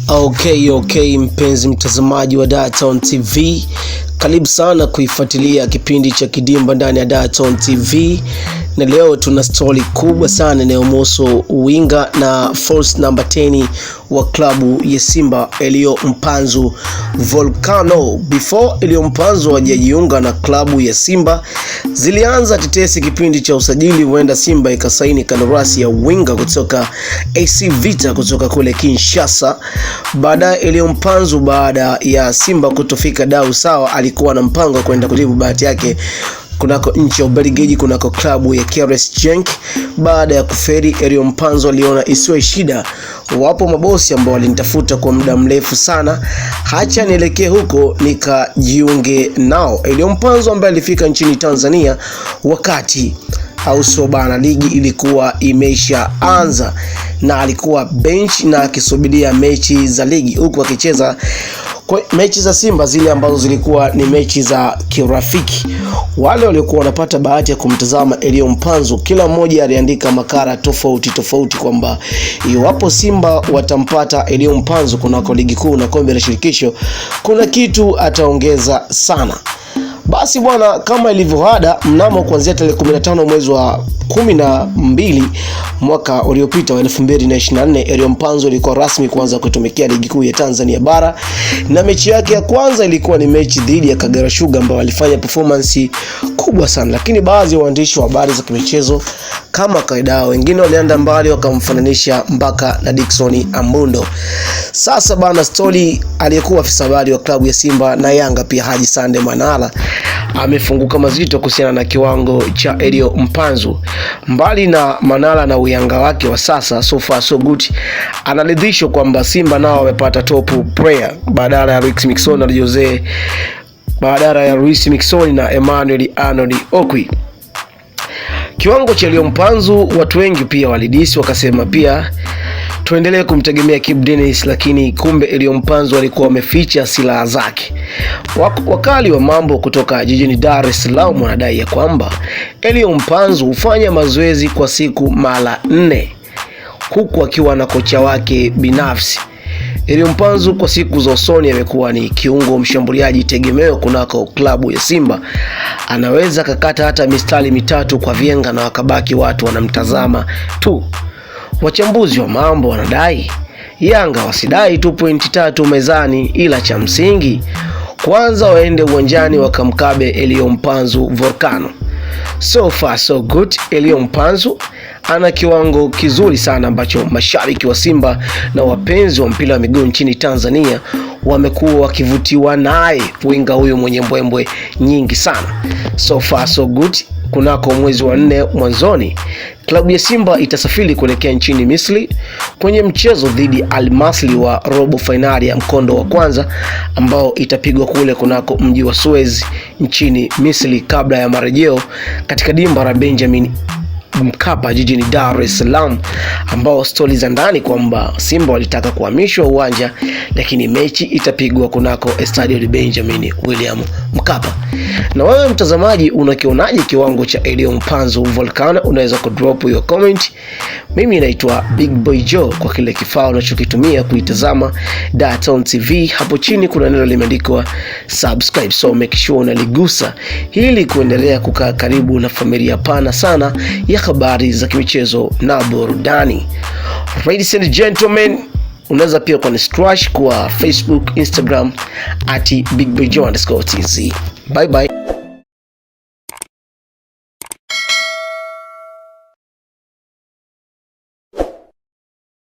Okay, mpenzi mtazamaji wa Dar-Town TV, karibu sana kuifuatilia kipindi cha Kidimba ndani ya Dar-Town TV. Na leo tuna story kubwa sana inayohusu winga na false number 10 wa klabu ya Simba Elio Mpanzu Volcano. Before Elio Mpanzu hajajiunga na klabu ya Simba, zilianza tetesi kipindi cha usajili huenda Simba ikasaini kandarasi ya winga kutoka AC Vita kutoka kule Kinshasa. Baadaye Elio Mpanzu, baada ya Simba kutofika dau sawa, alikuwa na mpango kwenda kujibu bahati yake kunako nchi ya Ubelgiji kunako klabu ya KRS Genk. Baada ya kuferi, Elio Mpanzu aliona isiwe shida, wapo mabosi ambao walinitafuta kwa muda mrefu sana, hacha nielekee huko nikajiunge nao. Elio Mpanzu ambaye alifika nchini Tanzania wakati bana ligi ilikuwa imesha anza, na alikuwa bench na akisubiria mechi za ligi, huku akicheza kwa mechi za Simba zile ambazo zilikuwa ni mechi za kirafiki. Wale waliokuwa wanapata bahati ya kumtazama Elio Mpanzu, kila mmoja aliandika makala tofauti kwamba iwapo Simba watampata Elio Mpanzu kunako ligi kuu na kombe la shirikisho, kuna kitu ataongeza sana. Basi bwana, kama ilivyoada, mnamo kuanzia tarehe 15 mwezi wa 12 mwaka uliopita wa 2024, Elio Mpanzu alikuwa rasmi kuanza kutumikia ligi kuu ya Tanzania bara, na mechi yake ya kwanza ilikuwa ni mechi dhidi ya Kagera Sugar ambao walifanya performance kubwa sana. Lakini baadhi ya waandishi wa habari za kimichezo kama kaida wengine walienda mbali wakamfananisha mpaka na Dickson Amundo. Sasa bana, story aliyekuwa afisa habari wa klabu ya Simba na Yanga pia Haji Sande Manara amefunguka mazito kuhusiana na kiwango cha Elio Mpanzu. Mbali na Manara na uyanga wake wa sasa, so far so good, analidhishwa kwamba Simba nao wamepata top player badala ya Luis Mixon na Emmanuel Arnold Okwi. Kiwango cha Elio Mpanzu watu wengi pia walidisi, wakasema pia tuendelee kumtegemea Kibu Denis, lakini kumbe Elio Mpanzu alikuwa ameficha silaha zake. Wakali wa mambo kutoka jijini Dar es Salaam wanadai ya kwamba Elio Mpanzu hufanya mazoezi kwa siku mara 4 huku akiwa na kocha wake binafsi. Elio Mpanzu kwa siku za usoni amekuwa ni kiungo mshambuliaji tegemeo kunako klabu ya Simba. Anaweza kakata hata mistari 3 kwa vienga na wakabaki watu wanamtazama tu. Wachambuzi wa mambo wanadai Yanga wasidai 2.3 mezani, ila cha msingi kwanza waende uwanjani wakamkabe Elio Mpanzu Volcano. So far so good, Elio Mpanzu ana kiwango kizuri sana ambacho mashabiki wa Simba na wapenzi wa mpira wa miguu nchini Tanzania wamekuwa wakivutiwa naye, winga huyo mwenye mbwembwe nyingi sana. So far so good. Kunako mwezi wa 4 mwanzoni, klabu ya Simba itasafiri kuelekea nchini Misri kwenye mchezo dhidi Al Masry wa robo finali ya mkondo wa kwanza ambao itapigwa kule kunako mji wa Suez nchini Misri, kabla ya marejeo katika dimba la Benjamin Mkapa jijini Dar es Salaam, ambao stori za ndani kwamba Simba walitaka kuhamishwa uwanja, lakini mechi itapigwa kunako Estadio de Benjamin William Mkapa. Na wewe mtazamaji, unakionaje kiwango cha Elio Mpanzu Volcano? Unaweza kudrop your comment. Mimi naitwa Big Boy Joe kwa kile kifaa unachokitumia kuitazama Dar-Town TV. Hapo chini kuna neno limeandikwa subscribe, so make sure unaligusa ili kuendelea kukaa karibu na familia pana sana ya habari za kimichezo na burudani. Ladies and gentlemen, unaweza pia kuniscratch kwa Facebook, Instagram @BigBoyJoe_TZ. Bye bye.